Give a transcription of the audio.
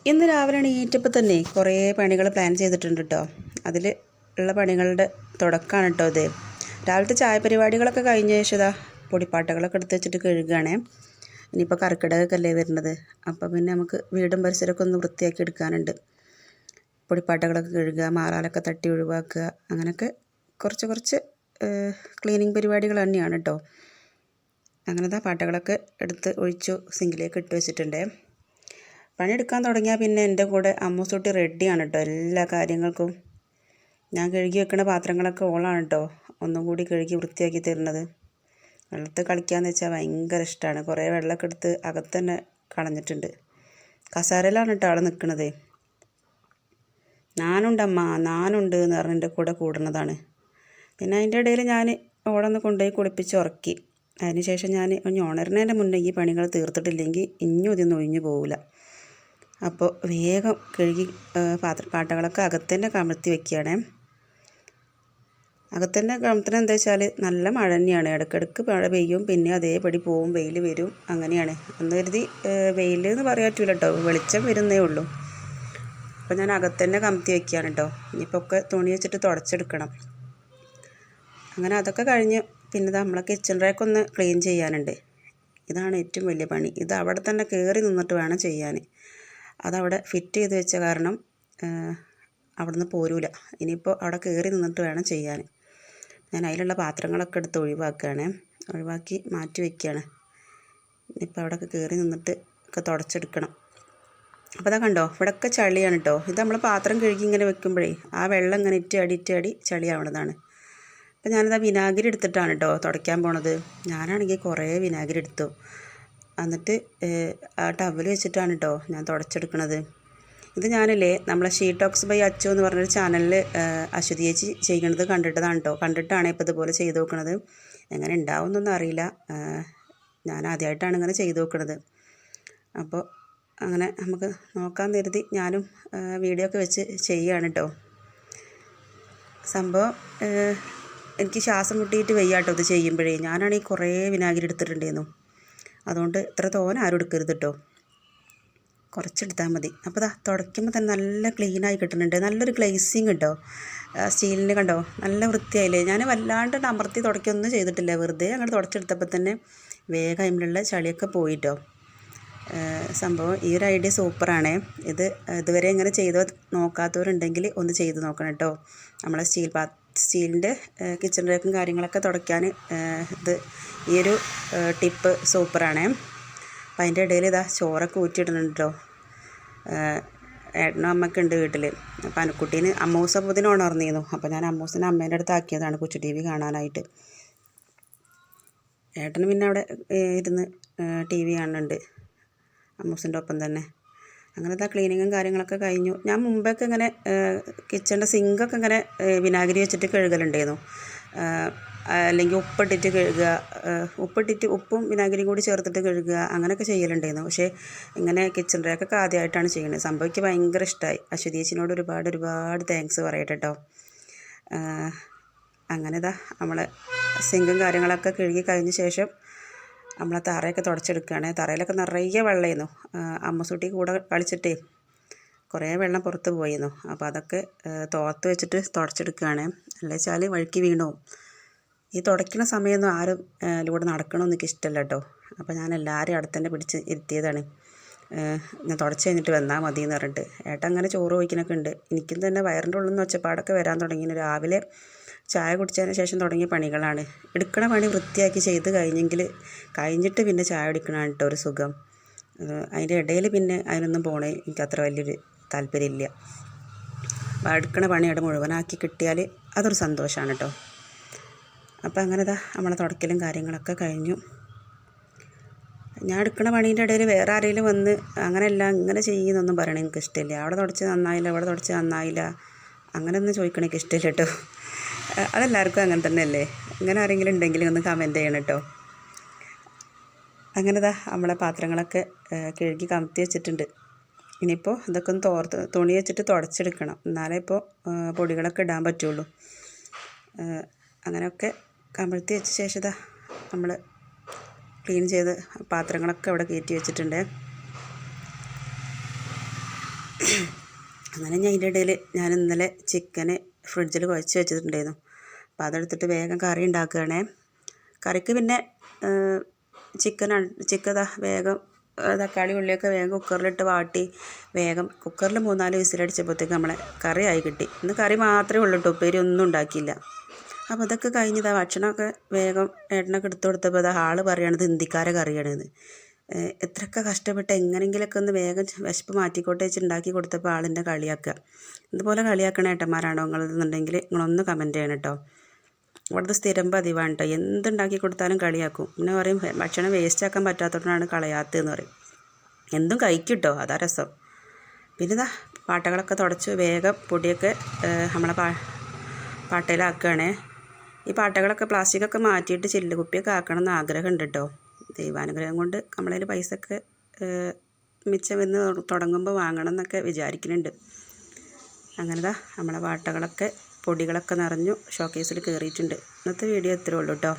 ഇന്ന് രാവിലെ എണീറ്റപ്പോൾ തന്നെ കുറേ പണികൾ പ്ലാൻ ചെയ്തിട്ടുണ്ട് കേട്ടോ. അതിൽ ഉള്ള പണികളുടെ തുടക്കമാണ് കേട്ടോ ഇത്. രാവിലത്തെ ചായ പരിപാടികളൊക്കെ കഴിഞ്ഞ ശേഷം ഇതാ പൊടിപ്പാട്ടകളൊക്കെ എടുത്ത് വെച്ചിട്ട് കഴുകുകയാണേ. ഇനിയിപ്പോൾ കർക്കിടകമൊക്കെ അല്ലേ വരുന്നത്, അപ്പോൾ പിന്നെ നമുക്ക് വീടും പരിസരമൊക്കെ ഒന്ന് വൃത്തിയാക്കി എടുക്കാനുണ്ട്. പൊടിപ്പാട്ടകളൊക്കെ കഴുകുക, മാറാലൊക്കെ തട്ടി ഒഴിവാക്കുക, അങ്ങനെയൊക്കെ കുറച്ച് ക്ലീനിങ് പരിപാടികൾ തന്നെയാണ് കേട്ടോ. അങ്ങനത്തെ പാട്ടകളൊക്കെ എടുത്ത് ഒഴിച്ചു സിങ്കിലേക്ക് ഇട്ട് വെച്ചിട്ടുണ്ട്. പണിയെടുക്കാൻ തുടങ്ങിയാൽ പിന്നെ എൻ്റെ കൂടെ അമ്മൂസൂട്ടി റെഡിയാണ് കേട്ടോ എല്ലാ കാര്യങ്ങൾക്കും. ഞാൻ കഴുകി വെക്കുന്ന പാത്രങ്ങളൊക്കെ ഓളാണ് കേട്ടോ ഒന്നും കൂടി കഴുകി വൃത്തിയാക്കി തരുന്നത്. വെള്ളത്തിൽ കളിക്കാമെന്ന് വെച്ചാൽ ഭയങ്കര ഇഷ്ടമാണ്. കുറേ വെള്ളമൊക്കെ എടുത്ത് അകത്ത് തന്നെ കളഞ്ഞിട്ടുണ്ട്. കസാരയിലാണ് കേട്ടോ ആൾ നിൽക്കുന്നത്. ഞാനുണ്ടമ്മ ഞാനുണ്ട് എന്ന് പറഞ്ഞ് എൻ്റെ കൂടെ കൂടുന്നതാണ്. പിന്നെ അതിൻ്റെ ഇടയിൽ ഞാൻ ഓളൊന്ന് കൊണ്ടുപോയി കുളിപ്പിച്ച് ഉറക്കി. അതിന് ശേഷം ഞാൻ ഉണരുന്നതിൻ്റെ മുന്നേ ഈ പണികൾ തീർത്തിട്ടില്ലെങ്കിൽ ഇനിയും ഇതൊന്നും ഒഴിഞ്ഞു പോകില്ല. അപ്പോൾ വേഗം കഴുകി പാട്ടകളൊക്കെ അകത്തന്നെ കമഴ്ത്തി വെക്കുകയാണേ. അകത്തന്നെ കമഴ്ത്തുന്നത് എന്താ വെച്ചാൽ നല്ല മഴ തന്നെയാണ്. ഇടയ്ക്കിടയ്ക്ക് മഴ പെയ്യും, പിന്നെ അതേപടി പോവും, വെയിൽ വരും, അങ്ങനെയാണ്. അന്ന് കരുതി വെയിൽ എന്ന് പറയാൻ പറ്റില്ല കേട്ടോ, വെളിച്ചം വരുന്നേ ഉള്ളൂ. അപ്പോൾ ഞാൻ അകത്തന്നെ കമഴ്ത്തി വെക്കുകയാണ് കേട്ടോ. ഇനിയിപ്പോൾ ഒക്കെ തുണി വെച്ചിട്ട് തുടച്ചെടുക്കണം. അങ്ങനെ അതൊക്കെ കഴിഞ്ഞ് പിന്നെ നമ്മളെ കിച്ചൺ റാക്ക് ഒന്ന് ക്ലീൻ ചെയ്യാനുണ്ട്. ഇതാണ് ഏറ്റവും വലിയ പണി. ഇത് അവിടെ തന്നെ കയറി നിന്നിട്ട് വേണം ചെയ്യാൻ. അതവിടെ ഫിറ്റ് ചെയ്ത് വെച്ച കാരണം അവിടെ നിന്ന് പോരൂല. ഇനിയിപ്പോൾ അവിടെ കയറി നിന്നിട്ട് വേണം ചെയ്യാൻ. ഞാൻ അതിലുള്ള പാത്രങ്ങളൊക്കെ എടുത്ത് ഒഴിവാക്കി മാറ്റി വയ്ക്കുകയാണ്. ഇനിയിപ്പോൾ അവിടെയൊക്കെ കയറി നിന്നിട്ട് ഒക്കെ തുടച്ചെടുക്കണം. അപ്പോൾ അതാ കണ്ടോ, ഇവിടെയൊക്കെ ചളിയാണ് കേട്ടോ. ഇത് നമ്മൾ പാത്രം കഴുകി ഇങ്ങനെ വെക്കുമ്പോഴേ ആ വെള്ളം ഇങ്ങനെ ഇറ്റ് അടി ചളിയാവണതാണ്. അപ്പോൾ ഞാനിതാ വിനാഗിരി എടുത്തിട്ടാണ് കേട്ടോ തുടയ്ക്കാൻ പോണത്. ഞാനാണെങ്കിൽ കുറേ വിനാഗിരി എടുത്തു. എന്നിട്ട് ആ ടവൽ വെച്ചിട്ടാണ് കേട്ടോ ഞാൻ തുടച്ചെടുക്കണത്. ഇത് ഞാനില്ലേ നമ്മളെ ഷീ ടോക്സ് ബൈ അച്ചു എന്ന് പറഞ്ഞൊരു ചാനലിൽ അശ്വതി ചേച്ചി ചെയ്യണത് കണ്ടിട്ടാണ് ഇപ്പോൾ ഇതുപോലെ ചെയ്ത് നോക്കണത്. എങ്ങനെ ഉണ്ടാവുമെന്നൊന്നും അറിയില്ല. ഞാൻ ആദ്യമായിട്ടാണ് ഇങ്ങനെ ചെയ്ത് നോക്കണത്. അപ്പോൾ അങ്ങനെ നമുക്ക് നോക്കാൻ കരുതി ഞാനും വീഡിയോ ഒക്കെ വെച്ച് ചെയ്യുകയാണ് കേട്ടോ. സംഭവം എനിക്ക് ശ്വാസം മുട്ടിയിട്ട് വയ്യാട്ടോ ഇത് ചെയ്യുമ്പോഴേ. ഞാനാണെങ്കിൽ കുറേ വിനാഗിരി എടുത്തിട്ടുണ്ടായിരുന്നു. അതുകൊണ്ട് ഇത്ര തോനെ ആരും എടുക്കരുത് കേട്ടോ, കുറച്ചെടുത്താൽ മതി. അപ്പോൾ ഇതാ തുടയ്ക്കുമ്പോൾ തന്നെ നല്ല ക്ലീനായി കിട്ടുന്നുണ്ട്. നല്ലൊരു ഗ്ലേസിങ് കേട്ടോ. സ്റ്റീലിൻ്റെ കണ്ടോ നല്ല വൃത്തിയായില്ലേ. ഞാൻ വല്ലാണ്ട് അമർത്തി തുടയ്ക്കൊന്നും ചെയ്തിട്ടില്ല, വെറുതെ അങ്ങോട്ട് തുടച്ചെടുത്തപ്പോൾ തന്നെ വേഗം അതിലുള്ള ചളിയൊക്കെ പോയിട്ടോ. സംഭവം ഈ ഒരു ഐഡിയ സൂപ്പറാണേ. ഇതുവരെ ഇങ്ങനെ ചെയ്തോ നോക്കാത്തവരുണ്ടെങ്കിൽ ഒന്ന് ചെയ്ത് നോക്കണം കേട്ടോ. നമ്മളെ സ്റ്റീലിൻ്റെ കിച്ചൺ റേക്കും കാര്യങ്ങളൊക്കെ തുടയ്ക്കാൻ ഈ ഒരു ടിപ്പ് സൂപ്പറാണേ. അപ്പം അതിൻ്റെ ഇടയിൽ ഇതാ ചോറൊക്കെ ഊറ്റിയിടുന്നുണ്ട് കേട്ടോ. ഏട്ടനും അമ്മയൊക്കെ ഉണ്ട് വീട്ടിൽ. അപ്പം അനുക്കുട്ടീന് അമ്മൂസപ്പത്തിന് ഉണർന്നിരുന്നു. അപ്പോൾ ഞാൻ അമ്മൂസിനെ അമ്മേൻ്റെ അടുത്ത് ആക്കിയതാണ് കൊച്ചു TV കാണാനായിട്ട്. ഏട്ടന് പിന്നെ അവിടെ ഇരുന്ന് TV കാണുന്നുണ്ട് അമ്മൂസിൻ്റെ ഒപ്പം തന്നെ. അങ്ങനത്തെ ക്ലീനിങ്ങും കാര്യങ്ങളൊക്കെ കഴിഞ്ഞു. ഞാൻ മുമ്പൊക്കെ ഇങ്ങനെ കിച്ചണിൻ്റെ സിങ്കൊക്കെ ഇങ്ങനെ വിനാഗിരി വെച്ചിട്ട് കഴുകലുണ്ടായിരുന്നു. അല്ലെങ്കിൽ ഉപ്പിട്ടിട്ട് കഴുകുക, ഉപ്പും വിനാഗിരിയും കൂടി ചേർത്തിട്ട് കഴുകുക, അങ്ങനെയൊക്കെ ചെയ്യലുണ്ടായിരുന്നു. പക്ഷേ ഇങ്ങനെ കിച്ചൺ റാക്കൊക്കെ ആദ്യമായിട്ടാണ് ചെയ്യുന്നത്. സംഭവിക്ക് ഭയങ്കര ഇഷ്ടമായി. അശ്വതി ചേച്ചിനോട് ഒരുപാട് താങ്ക്സ് പറയട്ടെ കേട്ടോ. അങ്ങനെ ഇതാ നമ്മളെ സിങ്കും കാര്യങ്ങളൊക്കെ കഴുകി കഴിഞ്ഞ ശേഷം നമ്മളെ തറയൊക്കെ തുടച്ചെടുക്കുകയാണ്. തറയിലൊക്കെ നിറയെ വെള്ളമായിരുന്നു. അമ്മസൂട്ടി കൂടെ കളിച്ചിട്ടേ കുറേ വെള്ളം പുറത്ത് പോയിരുന്നു. അപ്പോൾ അതൊക്കെ തോർത്ത് വെച്ചിട്ട് തുടച്ചെടുക്കുകയാണ്. അല്ലെ വെച്ചാൽ വഴുക്കി വീണു. ഈ തുടയ്ക്കുന്ന സമയമൊന്നും ആരും ഇതിലൂടെ നടക്കണമെന്ന് എനിക്ക് ഇഷ്ടമല്ല കേട്ടോ. അപ്പോൾ ഞാൻ എല്ലാവരും അവിടെ തന്നെ പിടിച്ച് ഇരുത്തിയതാണ്. ഞാൻ തുടച്ച് കഴിഞ്ഞിട്ട് വന്നാൽ മതി എന്ന് പറഞ്ഞിട്ട്. ഏട്ടൻ അങ്ങനെ ചോറ് വയ്ക്കുന്നൊക്കെ ഉണ്ട്. എനിക്കും തന്നെ വയറിൻ്റെ ഉള്ളിൽ നിന്ന് ഒച്ചപ്പാടൊക്കെ വരാൻ തുടങ്ങി. രാവിലെ ചായ കുടിച്ചതിന് ശേഷം തുടങ്ങിയ പണികളാണ്. എടുക്കണ പണി വൃത്തിയാക്കി ചെയ്ത് കഴിഞ്ഞിട്ട് പിന്നെ ചായ കുടിക്കണമാണ് കേട്ടോ ഒരു സുഖം. അതിൻ്റെ ഇടയിൽ പിന്നെ അതിനൊന്നും പോണേ എനിക്ക് അത്ര വലിയൊരു താല്പര്യമില്ല. അപ്പോൾ എടുക്കണ പണി അവിടെ മുഴുവനാക്കി കിട്ടിയാൽ അതൊരു സന്തോഷമാണ് കേട്ടോ. അപ്പോൾ അങ്ങനെ നമ്മളെ തുടക്കലും കാര്യങ്ങളൊക്കെ കഴിഞ്ഞു. ഞാൻ എടുക്കുന്ന പണീൻ്റെ ഇടയിൽ വേറെ ആരെങ്കിലും വന്ന് അങ്ങനെയല്ല ഇങ്ങനെ ചെയ്യുന്നൊന്നും പറയണേ എനിക്ക് ഇഷ്ടമില്ല. അവിടെ തുടച്ച് നന്നായില്ല, ഇവിടെ തുടച്ച് നന്നായില്ല, അങ്ങനെയൊന്നും ചോദിക്കണേ എനിക്ക് ഇഷ്ടമില്ല കേട്ടോ. അതെല്ലാവർക്കും അങ്ങനെ തന്നെയല്ലേ. ഇങ്ങനെ ആരെങ്കിലും ഉണ്ടെങ്കിൽ ഒന്ന് കമൻറ്റ് ചെയ്യണം കേട്ടോ. അങ്ങനെ നമ്മളെ പാത്രങ്ങളൊക്കെ കഴുകി കമത്തി വെച്ചിട്ടുണ്ട്. ഇനിയിപ്പോൾ ഇതൊക്കെ ഒന്ന് തുണി വെച്ചിട്ട് തുടച്ചെടുക്കണം. എന്നാലേ ഇപ്പോൾ പൊടികളൊക്കെ ഇടാൻ പറ്റുള്ളൂ. അങ്ങനെയൊക്കെ കമഴ്ത്തി വെച്ച ശേഷം നമ്മൾ ക്ലീൻ ചെയ്ത് പാത്രങ്ങളൊക്കെ അവിടെ കയറ്റി വെച്ചിട്ടുണ്ട്. അങ്ങനെ ഞാൻ അതിൻ്റെ ഇടയിൽ ഞാൻ ഇന്നലെ ചിക്കന് ഫ്രിഡ്ജിൽ കുഴച്ച് വെച്ചിട്ടുണ്ടായിരുന്നു. അപ്പോൾ അതെടുത്തിട്ട് വേഗം കറി ഉണ്ടാക്കുകയാണേ. കറിക്ക് പിന്നെ ചിക്കൻ വേഗം തക്കാളി ഉള്ളിയൊക്കെ വേഗം കുക്കറിലിട്ട് വാട്ടി വേഗം കുക്കറിൽ 3-4 വിസിലടിച്ചപ്പോഴത്തേക്ക് നമ്മളെ കറി ആയി കിട്ടി. ഇന്ന് കറി മാത്രമേ ഉള്ളൂ കേട്ടോ, ഉപ്പേരി ഒന്നും ഉണ്ടാക്കിയില്ല. അപ്പോൾ അതൊക്കെ കഴിഞ്ഞതാ ഭക്ഷണമൊക്കെ വേഗം ഏട്ടനൊക്കെ എടുത്തു കൊടുത്തപ്പോൾ ആൾ പറയുകയാണിത് ഹിന്ദിക്കാരെ കറിയാണിത്. എത്രയൊക്കെ കഷ്ടപ്പെട്ട് എങ്ങനെയെങ്കിലുമൊക്കെ ഒന്ന് വേഗം വിശപ്പ് മാറ്റിക്കോട്ടെ വെച്ച് ഉണ്ടാക്കി കൊടുത്തപ്പോൾ ആളിൻ്റെ കളിയാക്കുക. ഇതുപോലെ കളിയാക്കണ ഏട്ടന്മാരാണോ നിങ്ങളെന്നുണ്ടെങ്കിൽ നിങ്ങളൊന്ന് കമൻറ്റ് ചെയ്യണം കേട്ടോ. ഇവിടുത്തെ സ്ഥിരം പതിവാണ് കേട്ടോ, എന്തുണ്ടാക്കി കൊടുത്താലും കളിയാക്കും. പിന്നെ പറയും ഭക്ഷണം വേസ്റ്റ് ആക്കാൻ പറ്റാത്തതുകൊണ്ടാണ് കളയാത്തതെന്ന് പറയും. എന്തും കഴിക്കും കേട്ടോ, അതാ രസം. പിന്നെ ഇതാ പാട്ടകളൊക്കെ തുടച്ച് വേഗം പൊടിയൊക്കെ നമ്മളെ പാട്ടയിലാക്കുകയാണേ. ഈ പാട്ടകളൊക്കെ പ്ലാസ്റ്റിക്കൊക്കെ മാറ്റിയിട്ട് ചില്ല് കുപ്പിയൊക്കെ ആക്കണം എന്ന് ആഗ്രഹമുണ്ട് കേട്ടോ. ദൈവാനുഗ്രഹം കൊണ്ട് നമ്മളതിൽ പൈസയൊക്കെ മിച്ചം വന്ന് തുടങ്ങുമ്പോൾ വാങ്ങണം എന്നൊക്കെ വിചാരിക്കുന്നുണ്ട്. അങ്ങനെതാ നമ്മളെ പാട്ടകളൊക്കെ പൊടികളൊക്കെ നിറഞ്ഞു ഷോക്കേസിൽ കയറിയിട്ടുണ്ട്. ഇന്നത്തെ വീഡിയോ ഇത്രയേ ഉള്ളൂ കേട്ടോ.